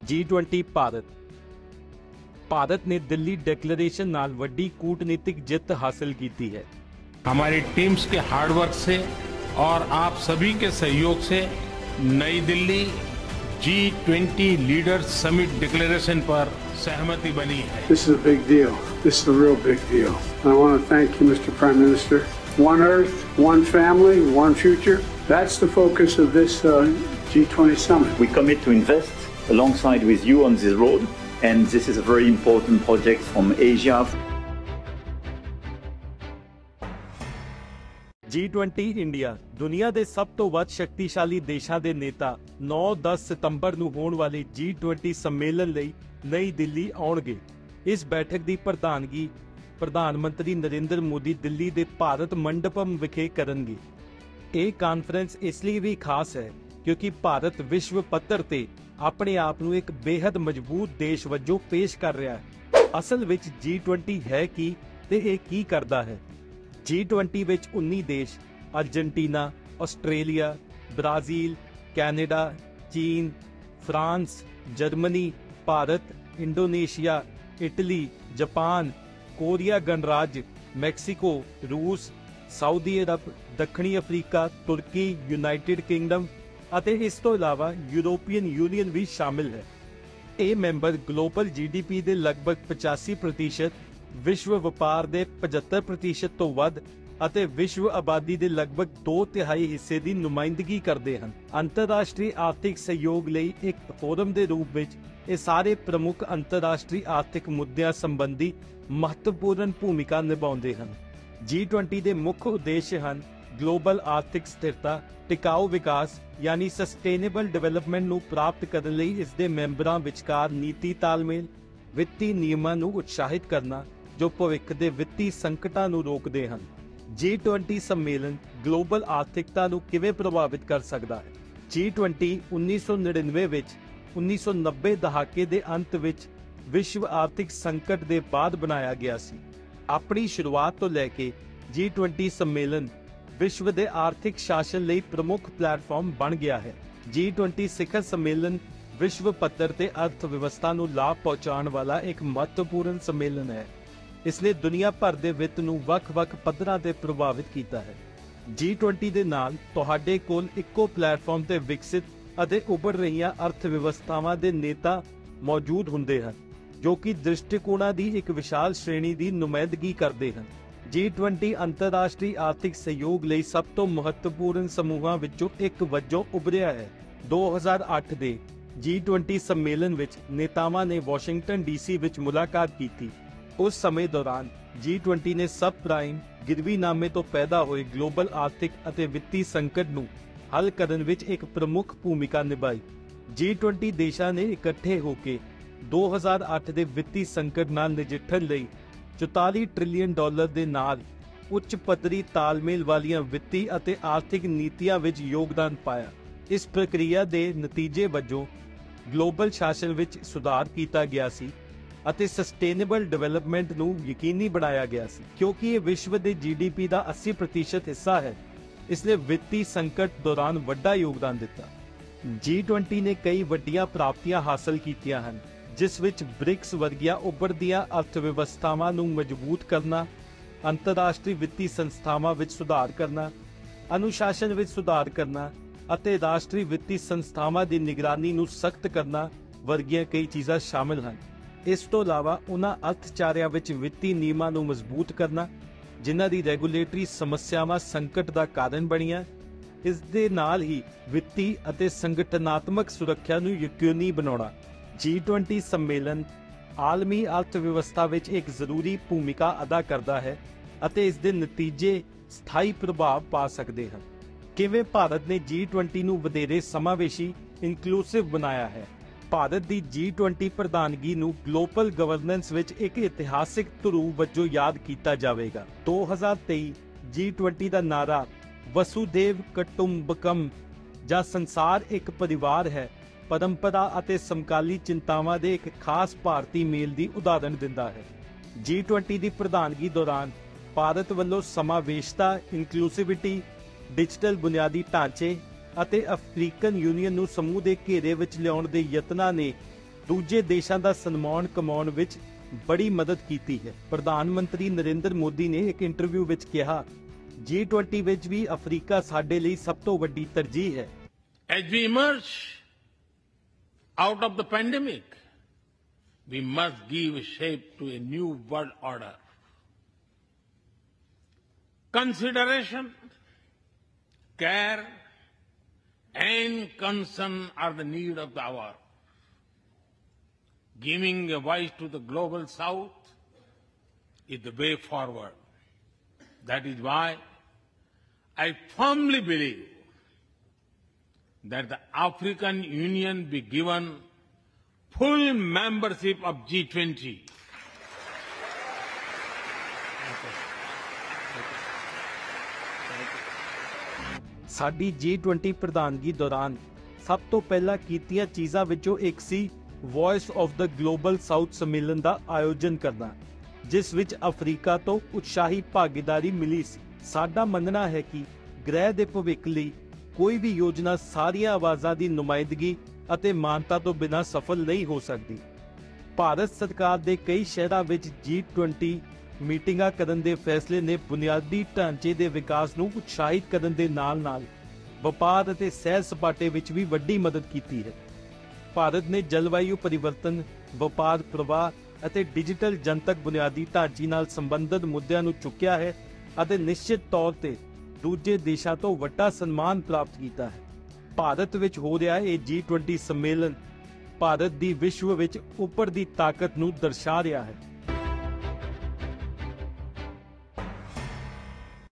G20 Bharat ने Delhi declaration नाल वड्डी कूटनीतिक जित हासिल की है। हमारी टीम्स के हार्डवर्क से और आप सभी के सहयोग से नई Delhi G20 leaders summit declaration पर सहमति बनी है। This is a big deal. This is a real big deal. I want to thank you, Mr. Prime Minister. One Earth, one family, one future. That's the focus of this G20 summit. We commit to invest alongside with you on this road, and this is a very important project from Asia. G20 India ਦੁਨੀਆ ਦੇ ਸਭ ਤੋਂ ਵੱਧ ਸ਼ਕਤੀਸ਼ਾਲੀ ਦੇਸ਼ਾਂ ਦੇ ਨੇਤਾ 9-10 ਸਤੰਬਰ ਨੂੰ ਹੋਣ ਵਾਲੇ G20 ਸੰਮੇਲਨ ਲਈ ਨਈ ਦਿੱਲੀ ਆਉਣਗੇ। ਇਸ ਬੈਠਕ ਦੀ ਪ੍ਰਧਾਨਗੀ ਪ੍ਰਧਾਨ ਮੰਤਰੀ ਨਰਿੰਦਰ ਮੋਦੀ ਦਿੱਲੀ ਦੇ ਭਾਰਤ ਮੰਡਪਮ ਵਿਖੇ ਕਰਨਗੇ। ਇਹ ਕਾਨਫਰੰਸ ਇਸ ਲਈ ਵੀ ਖਾਸ ਹੈ ਕਿਉਂਕਿ ਭਾਰਤ ਵਿਸ਼ਵ ਪੱਧਰ ਤੇ ਆਪਣੇ ਆਪ ਨੂੰ ਇੱਕ ਬੇहद ਮਜ਼ਬੂਤ ਦੇਸ਼ ਵਜੋਂ ਪੇਸ਼ ਕਰ ਰਿਹਾ ਹੈ। ਅਸਲ ਵਿੱਚ G20 ਹੈ ਕੀ ਤੇ ਇਹ ਕੀ ਕਰਦਾ ਹੈ? G20 ਵਿੱਚ 19 ਦੇਸ਼ अर्जेंटीना, ਆਸਟ੍ਰੇਲੀਆ, ਬ੍ਰਾਜ਼ੀਲ, ਕੈਨੇਡਾ, ਚੀਨ, France, Germany, Bharat, Indonesia, Italy, Japan, Korea ਗਣਰਾਜ, ਮੈਕਸੀਕੋ, ਰੂਸ, ਸਾਊਦੀ ਅਰਬ, ਦੱਖਣੀ ਅਫਰੀਕਾ, ਤੁਰਕੀ, ਯੂਨਾਈਟਿਡ ਕਿੰਗਡਮ ਅਤੇ ਇਸ ਤੋਂ ਇਲਾਵਾ ਯੂਰੋਪੀਅਨ ਯੂਨੀਅਨ ਵੀ ਸ਼ਾਮਿਲ ਹੈ। ਇਹ ਮੈਂਬਰ ਗਲੋਬਲ GDP ਦੇ ਲਗਭਗ 85%, ਵਿਸ਼ਵ ਵਪਾਰ ਦੇ 75% ਤੋਂ ਵੱਧ ਅਤੇ ਵਿਸ਼ਵ ਆਬਾਦੀ ਦੇ ਲਗਭਗ 2/3 ਹਿੱਸੇ ਦੀ ਨੁਮਾਇੰਦਗੀ ਕਰਦੇ ਹਨ। ਅੰਤਰਰਾਸ਼ਟਰੀ ਆਰਥਿਕ ਸਹਿਯੋਗ ਲਈ ਇੱਕ ਫੋਰਮ ਦੇ ਰੂਪ ਵਿੱਚ ਇਹ ਸਾਰੇ ਪ੍ਰਮੁੱਖ ਅੰਤਰਰਾਸ਼ਟਰੀ ਆਰਥਿਕ ਮੁੱਦਿਆਂ ਸੰਬੰਧੀ ਮਹੱਤਵਪੂਰਨ ਭੂਮਿਕਾ ਨਿਭਾਉਂਦੇ ਹਨ। G20 ਦੇ ਮੁੱਖ ਉਦੇਸ਼ ਹਨ ਗਲੋਬਲ ਆਰਥਿਕ ਸਥਿਰਤਾ, ਟਿਕਾਊ ਵਿਕਾਸ ਯਾਨੀ ਸਸਟੇਨੇਬਲ ਡਿਵੈਲਪਮੈਂਟ ਨੂੰ ਪ੍ਰਾਪਤ ਕਰਨ ਲਈ ਇਸ ਦੇ ਮੈਂਬਰਾਂ ਵਿਚਕਾਰ ਨੀਤੀ ਤਾਲਮੇਲ, ਵਿੱਤੀ ਨਿਯਮਾਂ ਨੂੰ ਉਤਸ਼ਾਹਿਤ ਕਰਨਾ ਜੋ ਭਵਿੱਖ ਦੇ ਵਿੱਤੀ ਸੰਕਟਾਂ ਨੂੰ ਰੋਕਦੇ ਹਨ। G20 ਸੰਮੇਲਨ ਗਲੋਬਲ ਆਰਥਿਕਤਾ ਨੂੰ ਕਿਵੇਂ ਪ੍ਰਭਾਵਿਤ ਕਰ ਸਕਦਾ ਹੈ? G20 1999 ਵਿੱਚ 1990 ਦਹਾਕੇ ਦੇ ਅੰਤ ਵਿੱਚ ਵਿਸ਼ਵ ਆਰਥਿਕ ਸੰਕਟ ਦੇ ਬਾਅਦ ਬਣਾਇਆ ਗਿਆ ਸੀ। ਆਪਣੀ ਸ਼ੁਰੂਆਤ ਤੋਂ ਲੈ ਕੇ G20 ਸੰਮੇਲਨ ਵਿਸ਼ਵ ਦੇ ਆਰਥਿਕ ਸ਼ਾਸਨ ਲਈ ਪ੍ਰਮੁੱਖ ਪਲੇਟਫਾਰਮ ਬਣ ਗਿਆ ਹੈ। G20 ਸਿਖਰ ਸੰਮੇਲਨ ਵਿਸ਼ਵ ਪੱਧਰ ਤੇ ਅਰਥ ਵਿਵਸਥਾ ਨੂੰ ਲਾਭ ਪਹੁੰਚਾਉਣ ਵਾਲਾ ਇੱਕ ਮਹੱਤਵਪੂਰਨ ਸੰਮੇਲਨ ਹੈ। ਇਸ ਨੇ ਦੁਨੀਆ ਭਰ ਦੇ ਵਿੱਤ ਨੂੰ ਵੱਖ-ਵੱਖ ਪੱਧਰਾਂ ਤੇ ਪ੍ਰਭਾਵਿਤ ਕੀਤਾ ਹੈ। G20 ਦੇ ਨਾਲ ਤੁਹਾਡੇ ਕੋਲ ਇੱਕੋ ਪਲੇਟਫਾਰਮ ਤੇ ਵਿਕਸਿਤ ਅਤੇ ਉੱਭਰ ਰਹੀਆਂ ਅਰਥ ਵਿਵਸਥਾਵਾਂ ਦੇ ਨੇਤਾ ਮੌਜੂਦ ਹੁੰਦੇ ਹਨ ਜੋ ਕਿ ਦ੍ਰਿਸ਼ਟੀਕੋਣਾਂ ਦੀ ਇੱਕ ਵਿਸ਼ਾਲ ਸ਼੍ਰੇਣੀ ਦੀ ਨੁਮਾਇੰਦਗੀ ਕਰਦੇ ਹਨ। G20 ਅੰਤਰਰਾਸ਼ਟਰੀ ਆਰਥਿਕ ਸਹਿਯੋਗ ਲਈ ਸਭ ਤੋਂ ਮਹੱਤਵਪੂਰਨ ਸਮੂਹਾਂ ਵਿੱਚੋਂ ਇੱਕ ਵਜੋਂ ਉੱਭਰਿਆ ਹੈ। 2008 ਦੇ G20 ਸੰਮੇਲਨ ਵਿੱਚ ਨੇਤਾਵਾਂ ਨੇ ਵਾਸ਼ਿੰਗਟਨ DC ਵਿੱਚ ਮੁਲਾਕਾਤ ਕੀਤੀ। ਉਸ ਸਮੇਂ ਦੌਰਾਨ G20 ਨੇ ਸਬ ਪ੍ਰਾਈਮ ਗਿਰਵੀਨਾਮੇ ਤੋਂ ਪੈਦਾ ਹੋਏ ਗਲੋਬਲ ਆਰਥਿਕ ਅਤੇ ਵਿੱਤੀ ਸੰਕਟ ਨੂੰ ਹੱਲ ਕਰਨ ਵਿੱਚ ਇੱਕ ਪ੍ਰਮੁੱਖ ਭੂਮਿਕਾ ਨਿਭਾਈ। G20 ਦੇਸ਼ਾਂ ਨੇ ਇਕੱਠੇ ਹੋ ਕੇ 2008 ਦੇ ਵਿੱਤੀ ਸੰਕਟ ਨਾਲ ਨਜਿੱਠਣ ਲਈ $44 ਟ੍ਰਿਲੀਅਨ ਦੇ ਨਾਲ ਉੱਚ ਪੱਧਰੀ ਤਾਲਮੇਲ ਵਾਲੀਆਂ ਵਿੱਤੀ ਅਤੇ ਆਰਥਿਕ ਨੀਤੀਆਂ ਵਿੱਚ ਯੋਗਦਾਨ ਪਾਇਆ। ਇਸ ਪ੍ਰਕਿਰਿਆ ਦੇ ਨਤੀਜੇ ਵਜੋਂ ਗਲੋਬਲ ਸ਼ਾਸਨ ਵਿੱਚ ਸੁਧਾਰ ਕੀਤਾ ਗਿਆ ਸੀ ਅਤੇ ਸਸਟੇਨੇਬਲ ਡਿਵੈਲਪਮੈਂਟ ਨੂੰ ਯਕੀਨੀ ਬਣਾਇਆ ਗਿਆ ਸੀ। ਕਿਉਂਕਿ ਇਹ ਵਿਸ਼ਵ ਦੇ GDP ਦਾ 80% ਹਿੱਸਾ ਹੈ, ਇਸ ਨੇ ਵਿੱਤੀ ਸੰਕਟ ਦੌਰਾਨ ਵੱਡਾ ਯੋਗਦਾਨ ਦਿੱਤਾ। G20 ਨੇ ਕਈ ਵੱਡੀਆਂ ਪ੍ਰਾਪਤੀਆਂ ਹਾਸਲ ਕੀਤੀਆਂ ਹਨ ਜਿਸ ਵਿੱਚ ਬ੍ਰਿਕਸ ਵਰਗੀਆਂ ਉੱਭਰਦੀਆਂ ਅਰਥ ਵਿਵਸਥਾਵਾਂ ਨੂੰ ਮਜ਼ਬੂਤ ਕਰਨਾ, ਅੰਤਰਰਾਸ਼ਟਰੀ ਵਿੱਤੀ ਸੰਸਥਾਵਾਂ ਵਿੱਚ ਸੁਧਾਰ ਕਰਨਾ, ਅਨੁਸ਼ਾਸਨ ਵਿੱਚ ਸੁਧਾਰ ਕਰਨਾ ਅਤੇ ਰਾਸ਼ਟਰੀ ਵਿੱਤੀ ਸੰਸਥਾਵਾਂ ਦੀ ਨਿਗਰਾਨੀ ਨੂੰ ਸਖਤ ਕਰਨਾ ਵਰਗੀਆਂ ਕਈ ਚੀਜ਼ਾਂ ਸ਼ਾਮਿਲ ਹਨ। ਇਸ ਤੋਂ ਇਲਾਵਾ ਉਹਨਾਂ ਅਰਥਚਾਰਿਆਂ ਵਿੱਚ ਵਿੱਤੀ ਨਿਯਮਾਂ ਨੂੰ ਮਜ਼ਬੂਤ ਕਰਨਾ ਜਿਨ੍ਹਾਂ ਦੀ ਰੈਗੂਲੇਟਰੀ ਸਮੱਸਿਆਵਾਂ ਸੰਕਟ ਦਾ ਕਾਰਨ ਬਣੀਆਂ। ਇਸ ਦੇ ਨਾਲ ਹੀ ਵਿੱਤੀ ਅਤੇ ਸੰਗਠਨਾਤਮਕ ਸੁਰੱਖਿਆ ਨੂੰ ਯਕੀਨੀ ਬਣਾਉਣਾ। G20 ਸੰਮੇਲਨ ਆਲਮੀ ਅਰਥ ਵਿਵਸਥਾ ਵਿੱਚ ਇੱਕ ਜ਼ਰੂਰੀ ਭੂਮਿਕਾ ਅਦਾ ਕਰਦਾ ਹੈ ਅਤੇ ਇਸ ਦੇ ਨਤੀਜੇ ਸਥਾਈ ਪ੍ਰਭਾਵ ਪਾ ਸਕਦੇ ਹਨ। ਕਿਵੇਂ ਭਾਰਤ ਨੇ G20 ਨੂੰ ਵਧੇਰੇ ਸਮਾਵੇਸ਼ੀ ਇਨਕਲੂਸਿਵ ਬਣਾਇਆ ਹੈ? ਭਾਰਤ ਦੀ G20 ਪ੍ਰਧਾਨਗੀ ਨੂੰ ਗਲੋਬਲ ਗਵਰਨੈਂਸ ਵਿੱਚ ਇੱਕ ਇਤਿਹਾਸਿਕ ਧਰੂਵ ਵਜੋਂ ਯਾਦ ਕੀਤਾ ਜਾਵੇਗਾ। 2023 G20 ਦਾ ਨਾਰਾ ਵਸੂਧੈਵ ਕੁਟੁੰਬਕਮ ਜਾਂ ਸੰਸਾਰ ਇੱਕ ਪਰਿਵਾਰ ਹੈ ਪਰੰਪਰਾ ਅਤੇ ਸਮਕਾਲੀ ਚਿੰਤਾਵਾਂ ਦੇ ਇੱਕ ਖਾਸ ਭਾਰਤੀ ਮੇਲ ਦੀ ਉਦਾਹਰਣ ਦਿੰਦਾ ਹੈ। G20 ਦੀ ਪ੍ਰਧਾਨਗੀ ਦੌਰਾਨ ਭਾਰਤ ਵੱਲੋਂ ਸਮਾਵੇਸ਼ਤਾ, ਇਨਕਲੂਸਿਵਿਟੀ, ਡਿਜੀਟਲ ਬੁਨਿਆਦੀ ਢਾਂਚੇ ਅਤੇ ਅਫਰੀਕਨ ਯੂਨੀਅਨ ਨੂੰ ਸਮੂਹ ਦੇ ਘੇਰੇ ਵਿੱਚ ਲਿਆਉਣ ਦੇ ਯਤਨਾਂ ਨੇ ਦੂਜੇ ਦੇਸ਼ਾਂ ਦਾ ਸਨਮਾਨ ਕਮਾਉਣ ਵਿੱਚ ਬੜੀ ਮਦਦ ਕੀਤੀ ਹੈ। ਪ੍ਰਧਾਨ ਮੰਤਰੀ ਨਰਿੰਦਰ ਮੋਦੀ ਨੇ ਇੱਕ ਇੰਟਰਵਿਊ ਵਿੱਚ ਕਿਹਾ, G20 ਵਿੱਚ ਵੀ ਅਫਰੀਕਾ ਸਾਡੇ ਲਈ ਸਭ ਤੋਂ ਵੱਡੀ ਤਰਜੀਹ ਹੈ। As we emerge out of the pandemic, we must give shape to a new world order. Consideration, care, and concern are the need of the hour. Giving a voice to the global South is the way forward. That is why I firmly believe that the African Union be given full membership of G20. ਸਾਡੀ G20 ਪ੍ਰਧਾਨਗੀ ਦੌਰਾਨ ਸਭ ਤੋਂ ਪਹਿਲਾਂ ਕੀਤੀਆਂ ਚੀਜ਼ਾਂ ਵਿੱਚੋਂ ਇੱਕ ਸੀ voice of the global south ਸੰਮੇਲਨ ਦਾ ਆਯੋਜਨ ਕਰਨਾ, ਜਿਸ ਵਿੱਚ ਅਫਰੀਕਾ ਤੋਂ ਉਤਸ਼ਾਹੀ ਭਾਗੀਦਾਰੀ ਮਿਲੀ ਸੀ। ਸਾਡਾ ਮੰਨਣਾ ਹੈ ਕਿ ਗ੍ਰਹਿ ਦੇ ਭਵਿੱਖ ਲਈ ਕੋਈ ਵੀ ਯੋਜਨਾ ਸਾਰੀਆਂ ਆਵਾਜ਼ਾਂ ਦੀ ਨੁਮਾਇੰਦਗੀ ਅਤੇ ਮਾਨਤਾ ਤੋਂ ਬਿਨਾਂ ਸਫਲ ਨਹੀਂ ਹੋ ਸਕਦੀ। ਭਾਰਤ ਸਰਕਾਰ ਦੇ ਕਈ ਸ਼ਹਿਰਾਂ ਵਿੱਚ G20 ਮੀਟਿੰਗਾਂ ਕਰਨ ਦੇ ਫੈਸਲੇ ਨੇ ਬੁਨਿਆਦੀ ਢਾਂਚੇ ਦੇ ਵਿਕਾਸ ਨੂੰ ਉਤਸ਼ਾਹਿਤ ਕਰਨ ਦੇ ਨਾਲ-ਨਾਲ ਵਪਾਰ ਅਤੇ ਸੈਰ ਸਪਾਟੇ ਵਿੱਚ ਵੀ ਵੱਡੀ ਮਦਦ ਕੀਤੀ ਹੈ। ਭਾਰਤ ਨੇ ਜਲਵਾਯੂ ਪਰਿਵਰਤਨ, ਵਪਾਰ ਪ੍ਰਵਾਹ ਅਤੇ ਡਿਜੀਟਲ ਜਨਤਕ ਬੁਨਿਆਦੀ ਢਾਂਚੇ ਨਾਲ ਸੰਬੰਧਿਤ ਮੁੱਦਿਆਂ ਨੂੰ ਚੁੱਕਿਆ ਹੈ ਅਤੇ ਨਿਸ਼ਚਿਤ ਤੌਰ ਤੇ ਦੂਜੇ ਦੇਸ਼ਾਂ ਤੋਂ ਵੱਡਾ ਸਨਮਾਨ ਪ੍ਰਾਪਤ ਕੀਤਾ ਹੈ। ਭਾਰਤ ਵਿੱਚ ਹੋ ਰਿਹਾ ਇਹ G20 ਸੰਮੇਲਨ ਭਾਰਤ ਦੀ ਵਿਸ਼ਵ ਵਿੱਚ ਉੱਪਰ ਦੀ ਤਾਕਤ ਨੂੰ ਦਰਸਾ ਰਿਹਾ ਹੈ।